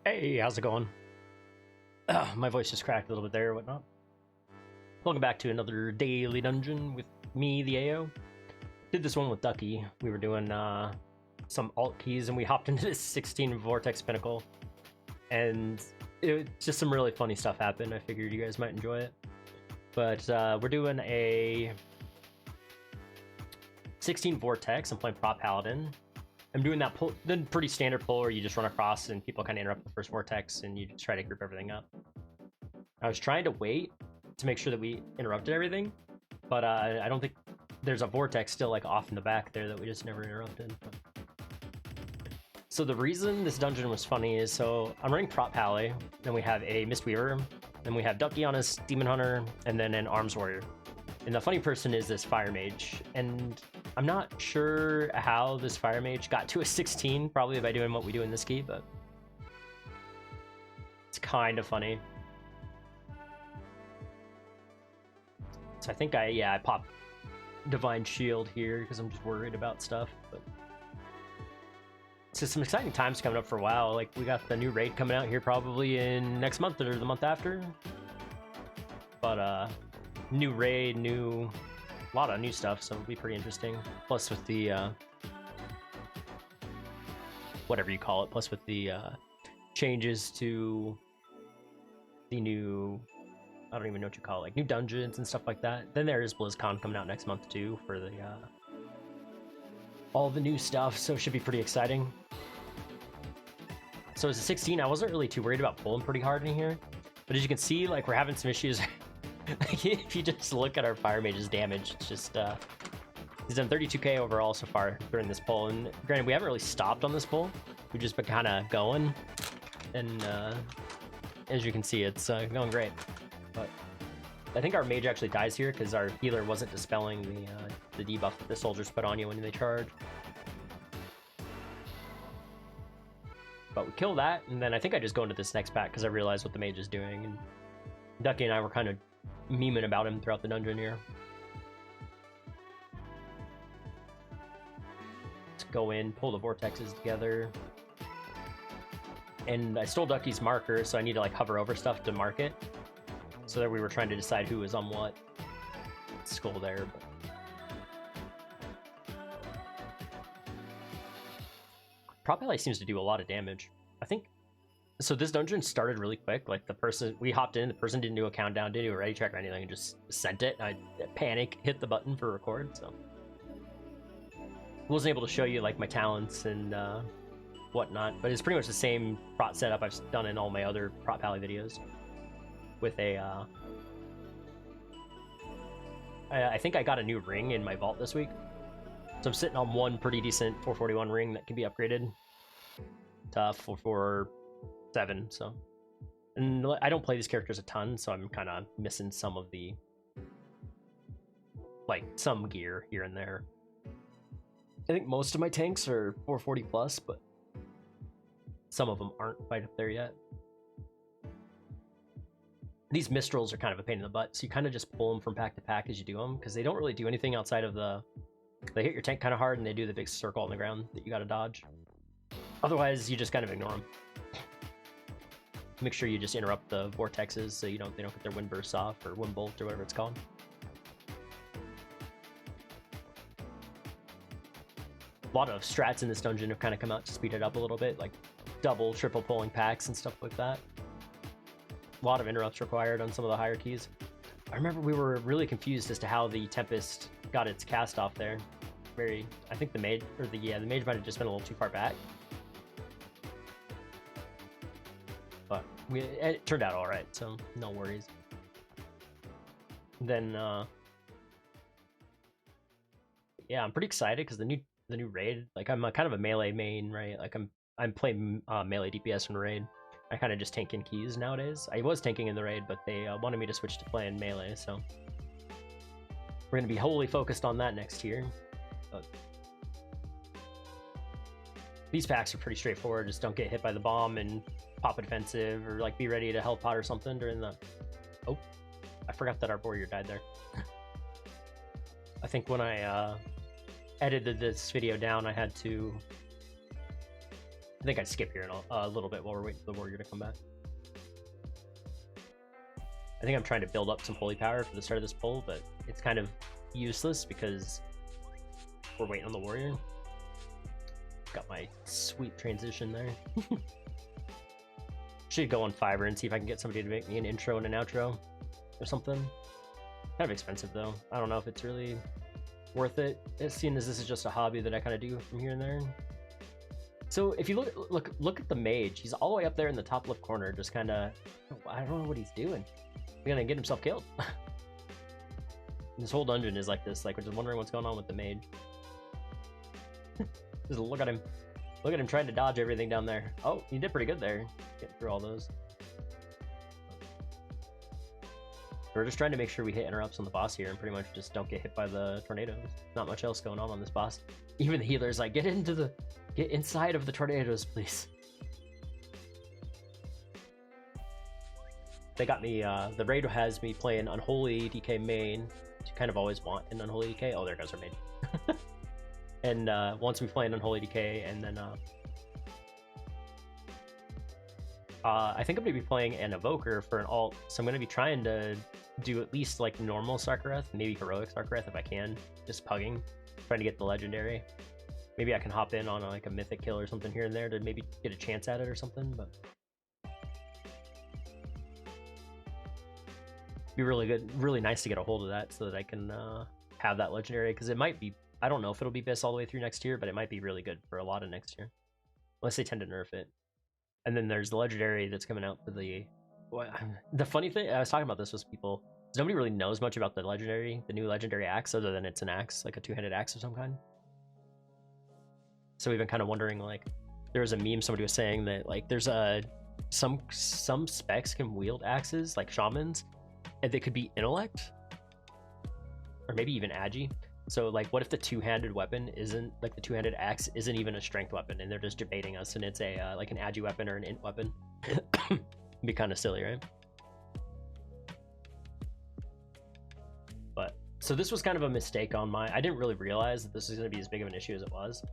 Hey, how's it going? My voice just cracked a little bit there or whatnot. Welcome back to another daily dungeon with me, the AO. Did this one with Ducky. We were doing some alt keys and we hopped into this 16 Vortex Pinnacle. And just some really funny stuff happened. I figured you guys might enjoy it. But we're doing a 16 Vortex. I'm playing Prop Paladin. I'm doing that pull, the pretty standard pull where you just run across and people kind of interrupt the first vortex and you just try to group everything up. I was trying to wait to make sure that we interrupted everything, but I don't think there's a vortex still like off in the back there that we just never interrupted. So the reason this dungeon was funny is, so I'm running Prop Pally, then we have a Mistweaver, then we have Ducky on us, Demon Hunter, and then an Arms Warrior. And the funny person is this Fire Mage, and I'm not sure how this Fire Mage got to a 16, probably by doing what we do in this key, but it's kind of funny. So I think I popped Divine Shield here because I'm just worried about stuff, but so some exciting times coming up for a while. Like, we got the new raid coming out here probably in next month or the month after, but new raid, a lot of new stuff, so it'll be pretty interesting. Plus with the whatever you call it, plus with the changes to the new, I don't even know what you call it, like new dungeons and stuff like that. Then there is BlizzCon coming out next month too for the all the new stuff, so it should be pretty exciting. So as a 16, I wasn't really too worried about pulling pretty hard in here, but as you can see, like, we're having some issues. If you just look at our Fire Mage's damage, it's just he's done 32k overall so far during this pull, and granted we haven't really stopped on this pull, we've just been kind of going, and as you can see, it's going great. But I think our mage actually dies here because our healer wasn't dispelling the debuff that the soldiers put on you when they charge. But we kill that, and then I think I just go into this next pack because I realized what the mage is doing, and Ducky and I were kind of memeing about him throughout the dungeon here. Let's go in, pull the vortexes together. And I stole Ducky's marker, so I need to like hover over stuff to mark it. So that we were trying to decide who was on what. Skull there, but Prop seems to do a lot of damage. I think so. This dungeon started really quick. Like, the person we hopped in, the person didn't do a countdown, didn't do a ready check or anything, and just sent it. I panic, hit the button for record, so wasn't able to show you like my talents and whatnot. But it's pretty much the same prop setup I've done in all my other Prop Pally videos. With a, I think I got a new ring in my vault this week. So I'm sitting on one pretty decent 441 ring that can be upgraded to 447, so. And I don't play these characters a ton, so I'm kind of missing some of the, like, some gear here and there. I think most of my tanks are 440 plus, but some of them aren't quite up there yet. These Mistrals are kind of a pain in the butt, so you kind of just pull them from pack to pack as you do them, because they don't really do anything outside of they hit your tank kind of hard and they do the big circle on the ground that you got to dodge. Otherwise, you just kind of ignore them. Make sure you just interrupt the vortexes so they don't get their wind bursts off, or wind bolt, or whatever it's called. A lot of strats in this dungeon have kind of come out to speed it up a little bit, like double, triple pulling packs and stuff like that. A lot of interrupts required on some of the higher keys. I remember we were really confused as to how the Tempest got its cast off there. I think the mage, or the mage might have just been a little too far back. But it turned out all right, so no worries. Then, yeah, I'm pretty excited because the new raid. Like, I'm kind of a melee main, right? Like, I'm playing melee DPS in raid. I kind of just tank in keys nowadays. I was tanking in the raid, but they wanted me to switch to playing melee, so we're going to be wholly focused on that next year. But these packs are pretty straightforward. Just don't get hit by the bomb and pop a defensive, or like be ready to health pot or something during the... Oh, I forgot that our warrior died there. I think when I edited this video down, I had to I think I'd skip here in a little bit while we're waiting for the warrior to come back. I think I'm trying to build up some holy power for the start of this pull, but it's kind of useless because we're waiting on the warrior. Got my sweet transition there. Should go on Fiverr and see if I can get somebody to make me an intro and an outro or something. Kind of expensive though. I don't know if it's really worth it, seeing as this is just a hobby that I kind of do from here and there. So if you look at the mage, he's all the way up there in the top left corner, just kind of, I don't know what he's doing. He's gonna get himself killed. This whole dungeon is like this, like we're just wondering what's going on with the mage. Just look at him trying to dodge everything down there. Oh, he did pretty good there, getting through all those. We're just trying to make sure we hit interrupts on the boss here and pretty much just don't get hit by the tornadoes. Not much else going on this boss. Even the healer's like, get inside of the tornadoes, please. They got me, the raid has me playing Unholy DK main, which you kind of always want in Unholy DK. Oh, there goes our main. And once we play an Unholy DK, and then I think I'm going to be playing an Evoker for an alt, so I'm going to be trying to do at least like normal Sarkareth, maybe heroic Sarkareth if I can, just pugging, trying to get the legendary. Maybe I can hop in on like a mythic kill or something here and there to maybe get a chance at it or something, but be really good, really nice to get a hold of that so that I can have that legendary, because it might be, I don't know if it'll be BIS all the way through next year, but it might be really good for a lot of next year, unless they tend to nerf it. And then there's the legendary that's coming out for the... The funny thing, I was talking about this with people, nobody really knows much about the new legendary axe, other than it's an axe, like a two-handed axe of some kind. So we've been kind of wondering, like, there was a meme somebody was saying that, like, there's some specs can wield axes, like shamans, and they could be intellect, or maybe even agi. So, like, what if the two-handed weapon isn't, like, the two-handed axe isn't even a strength weapon, and they're just debating us, and it's a, like, an agi weapon or an int weapon? It'd be kind of silly, right? But, so this was kind of a mistake on my... I didn't really realize that this was going to be as big of an issue as it was,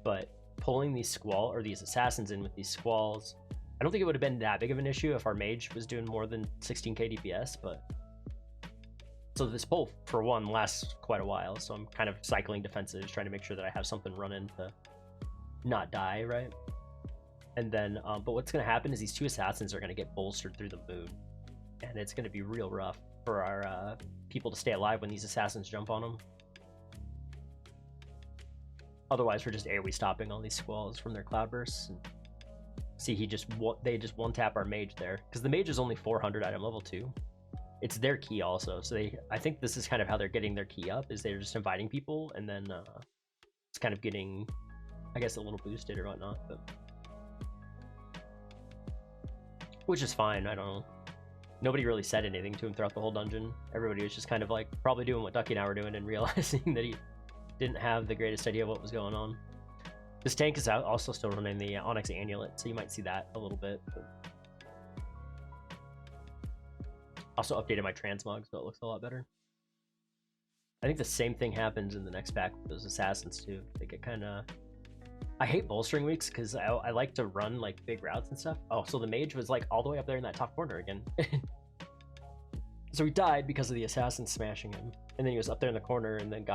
but pulling these these assassins in with these squalls, I don't think it would have been that big of an issue if our mage was doing more than 16k DPS, but... So this pull, for one, lasts quite a while, so I'm kind of cycling defensives, trying to make sure that I have something running to not die, right? And then, but what's going to happen is these two assassins are going to get bolstered through the moon, and it's going to be real rough for our people to stay alive when these assassins jump on them. Otherwise, we're just AoE stopping all these squalls from their cloudbursts. And see, they just one-tap our mage there, because the mage is only 400 item level 2. It's their key also, so I think this is kind of how they're getting their key up, is they're just inviting people, and then it's kind of getting, I guess, a little boosted or whatnot, but which is fine. I don't know. Nobody really said anything to him throughout the whole dungeon. Everybody was just kind of like probably doing what Ducky and I were doing and realizing that he didn't have the greatest idea of what was going on. This tank is also still running the Onyx Amulet, so you might see that a little bit. But... Also updated my transmog, so it looks a lot better. I think the same thing happens in the next pack with those assassins too. They get kind of... I hate bolstering weeks because I like to run like big routes and stuff. Oh, so the mage was like all the way up there in that top corner again. So he died because of the assassin smashing him. And then he was up there in the corner and then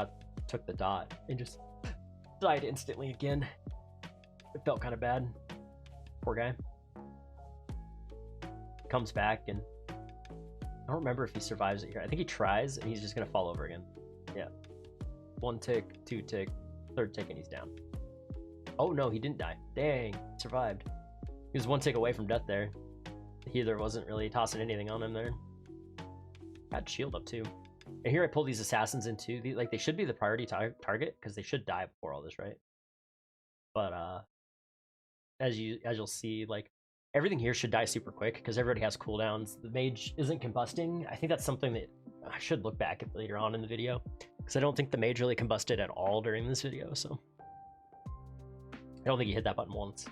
took the dot and just died instantly again. It felt kind of bad. Poor guy. Comes back and I don't remember if he survives it here. I think he tries and he's just gonna fall over again. Yeah. 1 tick, 2 tick, 3rd tick, and he's down. Oh no, he didn't die. Dang, survived. He was 1 tick away from death there. The healer wasn't really tossing anything on him there. Had shield up too. And here I pull these assassins into like they should be the priority target because they should die before all this, right? But as you'll see, like everything here should die super quick because everybody has cooldowns. The mage isn't combusting. I think that's something that I should look back at later on in the video because I don't think the mage really combusted at all during this video, so I don't think he hit that button once.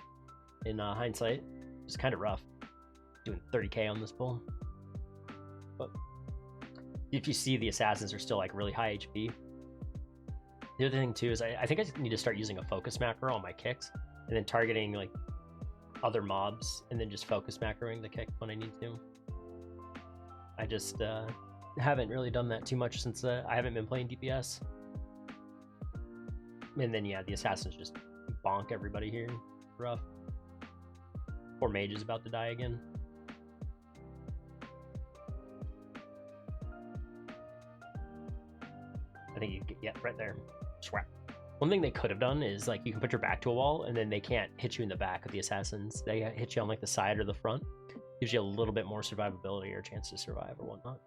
In hindsight, it's kind of rough doing 30k on this pull. But if you see, the assassins are still like really high HP. The other thing too is I think I need to start using a focus macro on my kicks and then targeting like other mobs and then just focus macroing the kick when I need to. I just haven't really done that too much since I haven't been playing DPS. And then yeah, the assassins just bonk everybody here. Rough. Poor mage is about to die again. I think you get, yeah, right there. Swap. One thing they could have done is like you can put your back to a wall and then they can't hit you in the back with the assassins. They hit you on like the side or the front. Gives you a little bit more survivability or chance to survive or whatnot.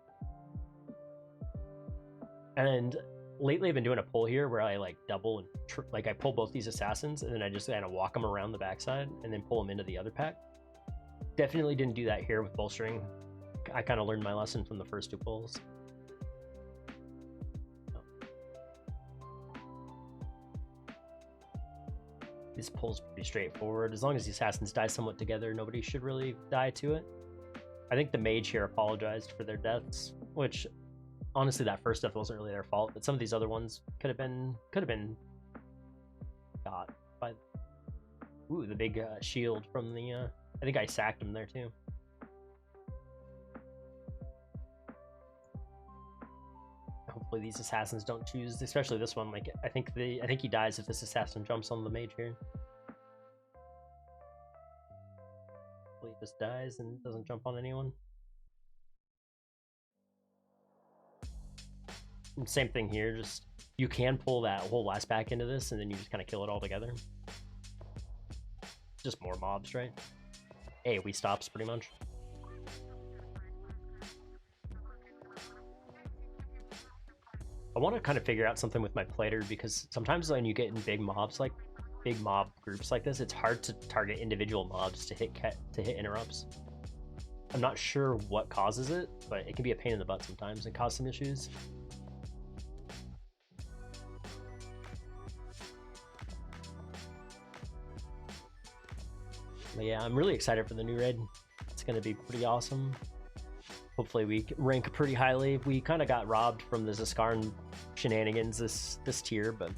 And lately I've been doing a pull here where I like double and like I pull both these assassins and then I just kind of walk them around the backside and then pull them into the other pack. Definitely didn't do that here with bolstering. I kind of learned my lesson from the first two pulls. This pull's pretty straightforward. As long as the assassins die somewhat together, nobody should really die to it. I think the mage here apologized for their deaths, which honestly that first death wasn't really their fault, but some of these other ones could have been got by the big shield from the I think I sacked him there too. Hopefully these assassins don't choose, especially this one. Like I think he dies if this assassin jumps on the mage here. Hopefully he just dies and doesn't jump on anyone. And same thing here, just you can pull that whole last pack into this and then you just kind of kill it all together. Just more mobs, right? AoE stops pretty much. I want to kind of figure out something with my plater because sometimes when you get in big mobs, like big mob groups like this, it's hard to target individual mobs to hit interrupts. I'm not sure what causes it, but it can be a pain in the butt sometimes and cause some issues. But yeah, I'm really excited for the new raid. It's going to be pretty awesome. Hopefully we rank pretty highly. We kind of got robbed from the Zaskarn shenanigans this tier, but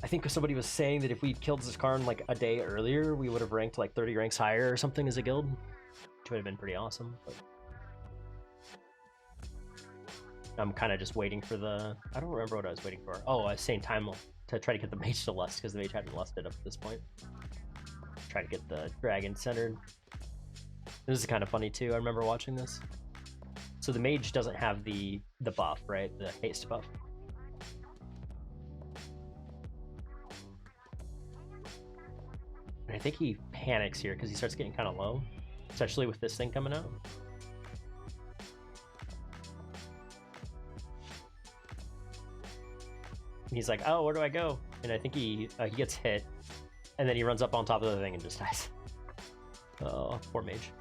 I think somebody was saying that if we'd killed Zaskarn like a day earlier, we would have ranked like 30 ranks higher or something as a guild, which would have been pretty awesome. But I'm kind of just waiting for the... I don't remember what I was waiting for. Oh, I was saying time to try to get the mage to lust because the mage hadn't lusted up to this point. Try to get the dragon centered. This is kind of funny too. I remember watching this. So the mage doesn't have the buff, right? The haste buff. And I think he panics here because he starts getting kind of low, especially with this thing coming out. And he's like, "Oh, where do I go?" And I think he gets hit, and then he runs up on top of the thing and just dies. Oh, poor mage.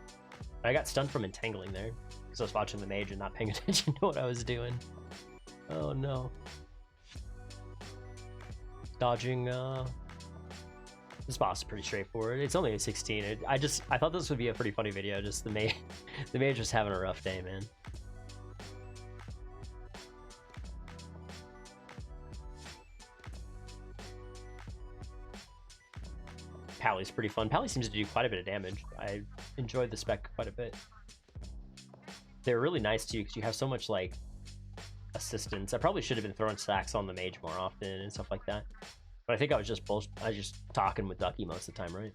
I got stunned from entangling there because I was watching the mage and not paying attention to what I was doing. Oh no. Dodging, this boss is pretty straightforward. It's only a 16. I thought this would be a pretty funny video. Just the mage just having a rough day, man. Pally's pretty fun. Pally seems to do quite a bit of damage. I enjoyed the spec quite a bit. They're really nice too because you have so much like assistance. I probably should have been throwing stacks on the mage more often and stuff like that. But I think I was just talking with Ducky most of the time, right?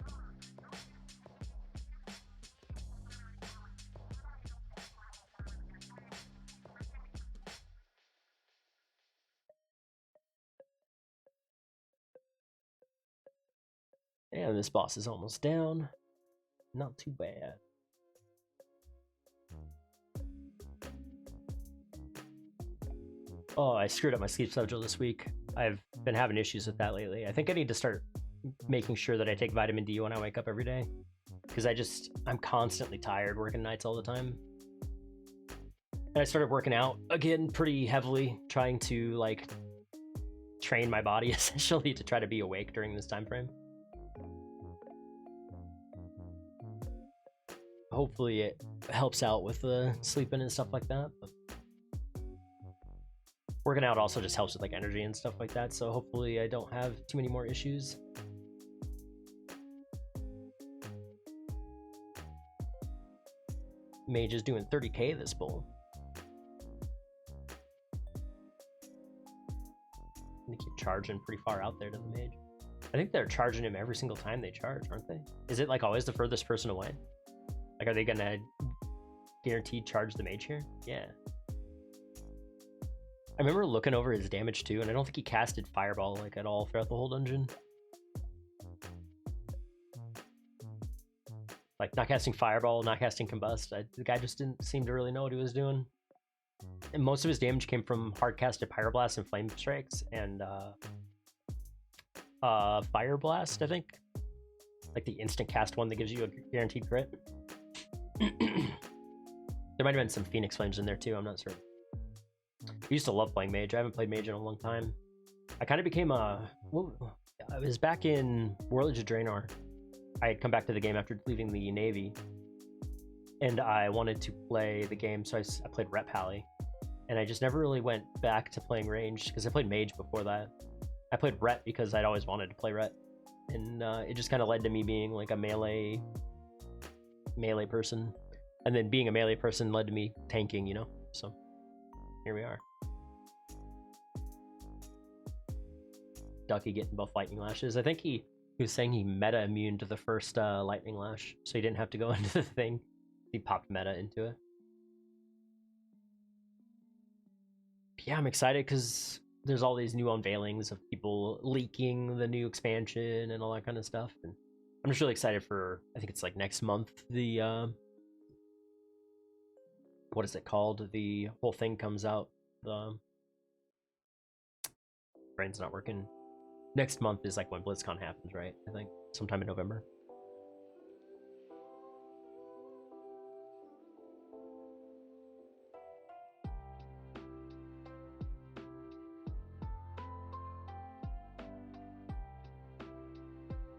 And this boss is almost down. Not too bad. Oh, I screwed up my sleep schedule this week. I've been having issues with that lately. I think I need to start making sure that I take vitamin D when I wake up every day. Because I'm constantly tired working nights all the time. And I started working out again pretty heavily, trying to like train my body essentially to try to be awake during this time frame. Hopefully it helps out with the sleeping and stuff like that. But working out also just helps with like energy and stuff like that. So hopefully I don't have too many more issues. mage is doing 30k this bowl. They keep charging pretty far out there to the mage. I think they're charging him every single time they charge, aren't they? Is it like always the furthest person away? Like, are they gonna guaranteed charge the mage here? Yeah. I remember looking over his damage too, and I don't think he casted Fireball like at all throughout the whole dungeon. Like, not casting Fireball, not casting Combust. The guy just didn't seem to really know what he was doing. And most of his damage came from hard-casted Pyroblast and Flame Strikes, and Fire Blast, I think. Like the instant cast one that gives you a guaranteed crit. There might have been some Phoenix Flames in there too, I'm not certain. I used to love playing Mage. I haven't played Mage in a long time. I kind of became a... Well, I was back in Warlords of Draenor. I had come back to the game after leaving the Navy. And I wanted to play the game, so I played Rep Pally. And I just never really went back to playing Range, because I played Mage before that. I played Rep because I'd always wanted to play Rep. And it just kind of led to me being like a melee person. And then being a melee person led to me tanking, you know? So, here we are. Ducky getting both Lightning Lashes. I think he was saying he meta immune to the first Lightning Lash, so he didn't have to go into the thing. He popped meta into it. But yeah, I'm excited because there's all these new unveilings of people leaking the new expansion and all that kind of stuff. And I'm just really excited for, I think it's like next month, the what is it called? The whole thing comes out. The brain's not working. Next month is like when BlizzCon happens, right? I think sometime in November.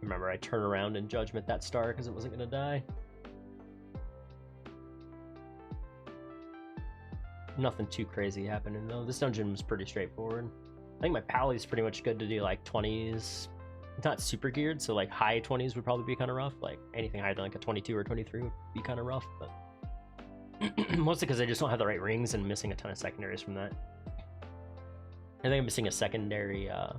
Remember, I turned around in Judgment that star because it wasn't gonna die. Nothing too crazy happening though. This dungeon was pretty straightforward. I think my Pally's pretty much good to do like 20s. It's not super geared, so like high 20s would probably be kind of rough. Like anything higher than like a 22 or 23 would be kind of rough, but mostly because I just don't have the right rings and missing a ton of secondaries from that. I think I'm missing a secondary, what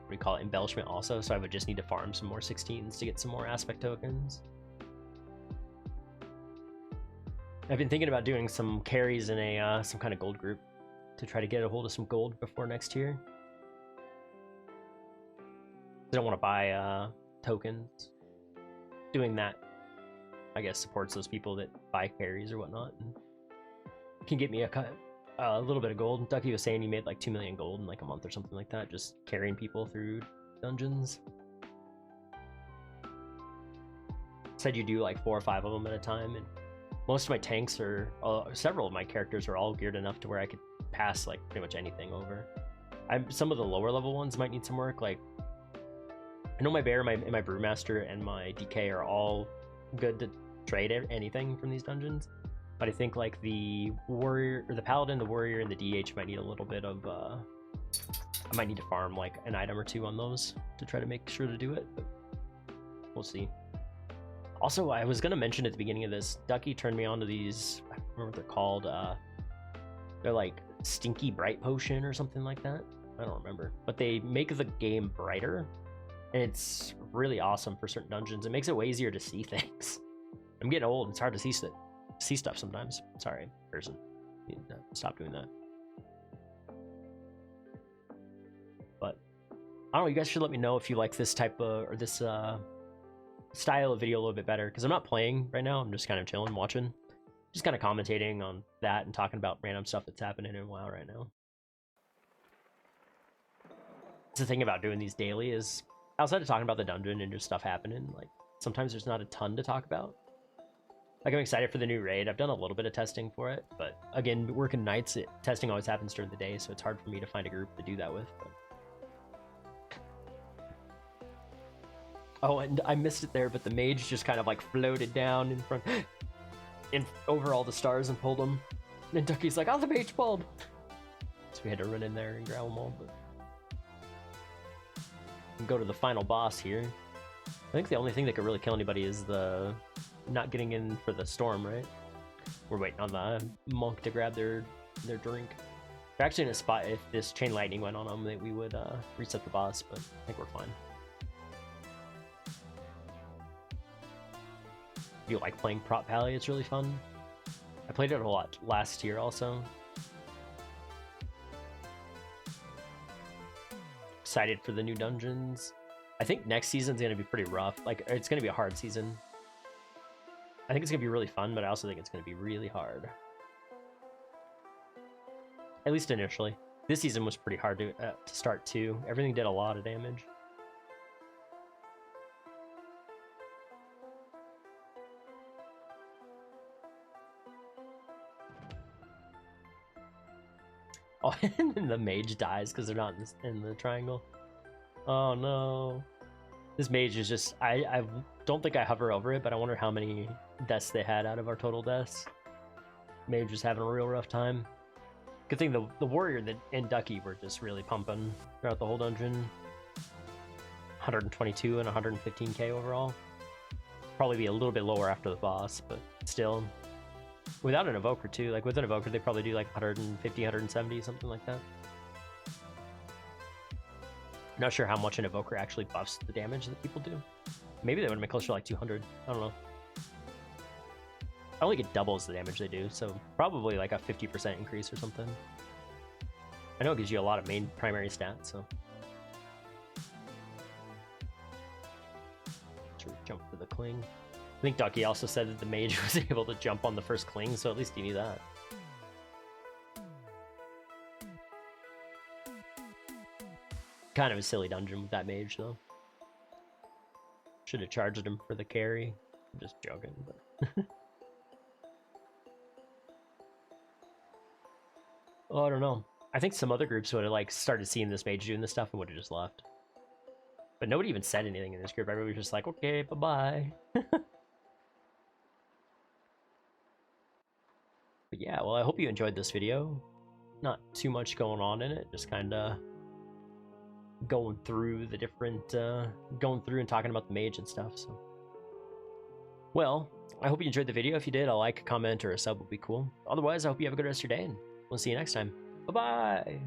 do you call it, embellishment also, so I would just need to farm some more 16s to get some more aspect tokens. I've been thinking about doing some carries in a some kind of gold group to try to get a hold of some gold before next year. I don't want to buy tokens. Doing that, I guess, supports those people that buy carries or whatnot, and can get me a little bit of gold. Ducky was saying he made like 2 million gold in like a month or something like that, just carrying people through dungeons. Said you do like 4 or 5 of them at a time, and most of my tanks are, several of my characters are all geared enough to where I could pass like pretty much anything over. Some of the lower level ones might need some work. Like I know my bear, my brewmaster, and my DK are all good to trade anything from these dungeons, but I think like the warrior or the paladin, the warrior, and the DH might need a little bit of I might need to farm like an item or 2 on those to try to make sure to do it, but we'll see. Also, I was gonna mention at the beginning of this, Ducky turned me on to these, I don't remember what they're called, they're like Stinky Bright Potion or something like that. I don't remember, but they make the game brighter, and it's really awesome for certain dungeons. It makes it way easier to see things. I'm getting old, it's hard to see stuff sometimes. Sorry, person. You need to stop doing that. But I don't know, you guys should let me know if you like this type of, or this style of video a little bit better, because I'm not playing right now. I'm just kind of chilling, watching, just kind of commentating on that and talking about random stuff that's happening in WoW right now. The thing about doing these daily is, outside of talking about the dungeon and just stuff happening, like sometimes there's not a ton to talk about. Like I'm excited for the new raid. I've done a little bit of testing for it, but again, working nights, testing always happens during the day, so it's hard for me to find a group to do that with. But... Oh, and I missed it there, but the mage just kind of like floated down in front, over all the stars and pulled them. And Ducky's like, "Oh, the mage pulled!" So we had to run in there and grab them all. But we go to the final boss here. I think the only thing that could really kill anybody is the not getting in for the storm, right? We're waiting on the monk to grab their drink. They're actually in a spot, if this chain lightning went on them, that we would reset the boss, but I think we're fine. If you like playing prop pally, it's really fun. I played it a lot last year also. Excited for the new dungeons. I think next season's gonna be pretty rough. Like, it's gonna be a hard season. I think it's gonna be really fun, but I also think it's gonna be really hard. At least initially. This season was pretty hard to start too. Everything did a lot of damage. Oh, and the mage dies because they're not in the triangle. Oh no. This mage is just... I don't think I hover over it, but I wonder how many deaths they had out of our total deaths. Mage was having a real rough time. Good thing the warrior and Ducky were just really pumping throughout the whole dungeon. 122 and 115k overall. Probably be a little bit lower after the boss, but still. Without an evoker too. Like with an evoker, they probably do like 150, 170, something like that. Not sure how much an evoker actually buffs the damage that people do. Maybe they would have been closer to like 200. I don't know. I don't think it doubles the damage they do, so probably like a 50% increase or something. I know it gives you a lot of main primary stats, so. Should we jump to the cling? I think Ducky also said that the mage was able to jump on the first cling, so at least you knew that. Kind of a silly dungeon with that mage, though. Should have charged him for the carry. I'm just joking, but... Oh, I don't know. I think some other groups would have like started seeing this mage doing this stuff and would have just left. But nobody even said anything in this group. Everybody was just like, okay, bye-bye. But yeah, well, I hope you enjoyed this video. Not too much going on in it, just kind of going through the different, going through and talking about the mage and stuff, so. Well, I hope you enjoyed the video. If you did, a like, a comment, or a sub would be cool. Otherwise, I hope you have a good rest of your day, and we'll see you next time. Bye-bye!